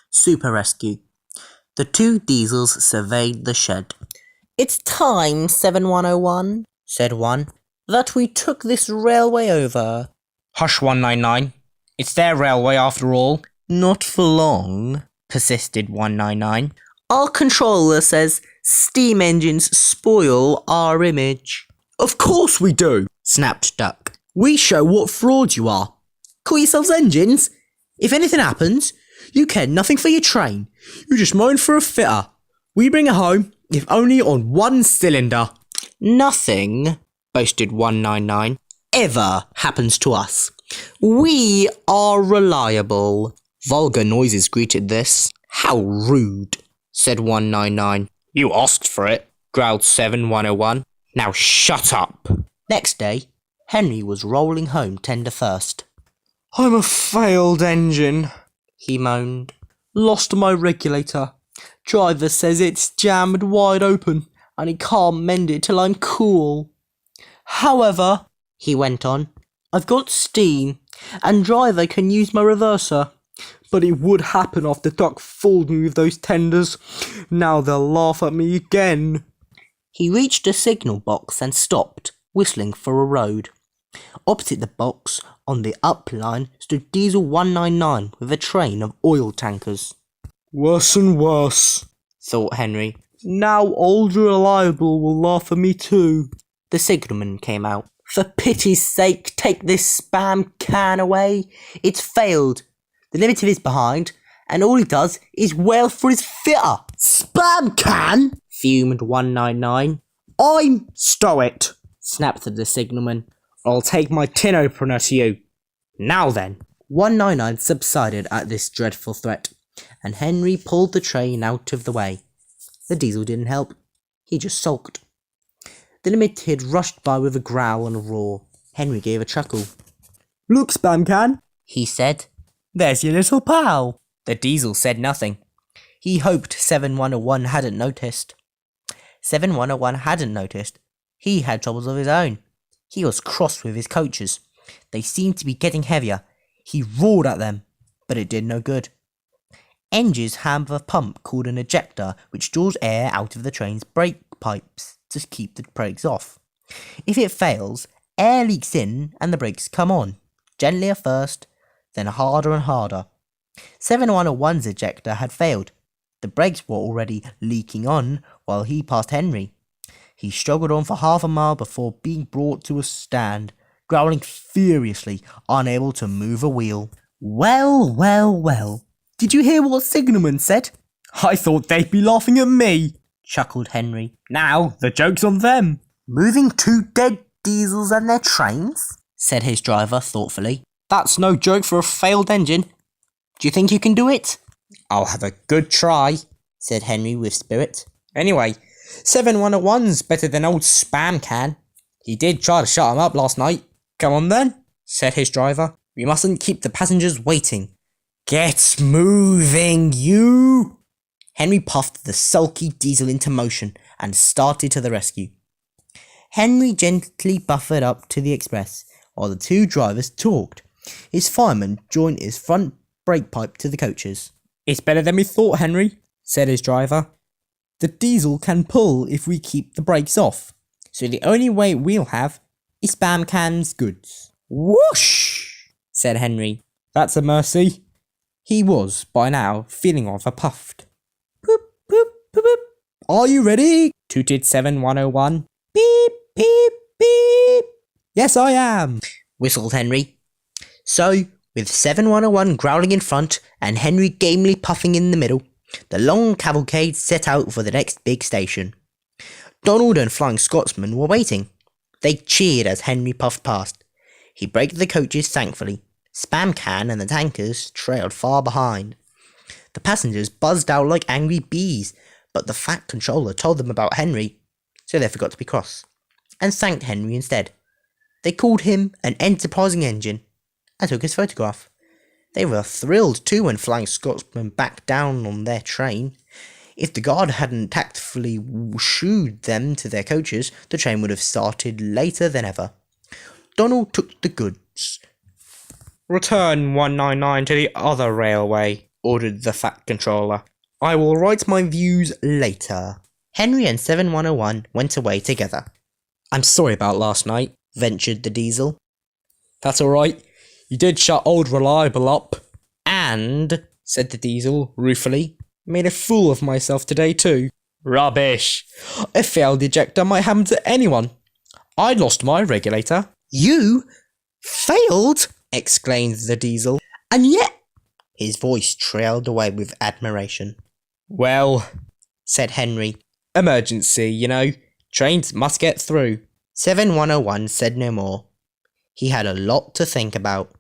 Super Rescue. The two diesels surveyed the shed. "It's time, 7101, said one, that we took this railway over." "Hush, 199. It's their railway after all." "Not for long," persisted 199. "Our controller says steam engines spoil our image." "Of course we do," snapped Duck. "We show what frauds you are. Call yourselves engines. If anything happens, you care nothing for your train. You just moan for a fitter. We bring it home, if only on one cylinder." "Nothing," boasted 199, "ever happens to us. We are reliable." Vulgar noises greeted this. "How rude," said 199. "You asked for it," growled 7101. "Now shut up." Next day, Henry was rolling home tender first. "I'm a failed engine," he moaned. "Lost my regulator. Driver says it's jammed wide open and he can't mend it till I'm cool. However," he went on, "I've got steam and driver can use my reverser. But it would happen after Duck fooled me with those tenders. Now they'll laugh at me again." He reached a signal box and stopped, whistling for a road. Opposite the box, on the up line, stood Diesel 199 with a train of oil tankers. "Worse and worse," thought Henry. "Now old Reliable will laugh at me too." The signalman came out. "For pity's sake, take this spam can away. It's failed. The limiter is behind, and all he does is wail for his fitter." "Spam can?" fumed 199. "Stow it," snapped the signalman. "I'll take my tin opener to you. Now then." 199 subsided at this dreadful threat, and Henry pulled the train out of the way. The diesel didn't help. He just sulked. The limited rushed by with a growl and a roar. Henry gave a chuckle. "Look, Spam can," he said. "There's your little pal." The diesel said nothing. He hoped 7101 hadn't noticed. 7101 hadn't noticed. He had troubles of his own. He was cross with his coaches. They seemed to be getting heavier. He roared at them, but it did no good. Engines have a pump called an ejector which draws air out of the train's brake pipes to keep the brakes off. If it fails, air leaks in and the brakes come on, gently at first, then harder and harder. 7101's ejector had failed. The brakes were already leaking on while he passed Henry. He struggled on for half a mile before being brought to a stand, growling furiously, unable to move a wheel. Well, well, well. Did you hear what Signalman said? I thought they'd be laughing at me," chuckled Henry. "Now the joke's on them." "Moving two dead diesels and their trains?" said his driver thoughtfully. "That's no joke for a failed engine. "Do you think you can do it?" "I'll have a good try," said Henry with spirit. "Anyway, 7101's better than old Spam can. He did try to shut him up last night." "Come on then," said his driver. "We mustn't keep the passengers waiting. Get moving, you!" Henry puffed the sulky diesel into motion and started to the rescue. Henry gently buffered up to the express while the two drivers talked. His fireman joined his front brake pipe to the coaches. "It's better than we thought, Henry," said his driver. "The diesel can pull if we keep the brakes off, so the only way we'll have is Spam Can's goods." "Whoosh!" said Henry. "That's a mercy." He was, by now, feeling rather puffed. "Boop, boop, boop, boop. Are you ready?" tooted 7101. "Beep, beep, beep." "Yes, I am," whistled Henry. So, with 7101 growling in front and Henry gamely puffing in the middle, the long cavalcade set out for the next big station. Donald and Flying Scotsman were waiting. They cheered as Henry puffed past. He braked the coaches thankfully. Spam Can and the tankers trailed far behind. The passengers buzzed out like angry bees, but the fat controller told them about Henry, so they forgot to be cross, and thanked Henry instead. They called him an enterprising engine, and took his photograph. They were thrilled too when Flying Scotsman backed down on their train. If the guard hadn't tactfully shooed them to their coaches, the train would have started later than ever. Donald took the goods. "Return 199 to the other railway," ordered the Fat Controller. I will write my views later. Henry and 7101 went away together. I'm sorry about last night, Ventured the Diesel. That's alright. You did shut old Reliable up. And, Said the Diesel, ruefully, made a fool of myself today too. Rubbish. A failed ejector might happen to anyone. I lost my regulator. you failed, exclaimed the Diesel. And yet, his voice trailed away with admiration. Well, Said Henry. emergency, you know. Trains must get through. 7101 said no more. He had a lot to think about.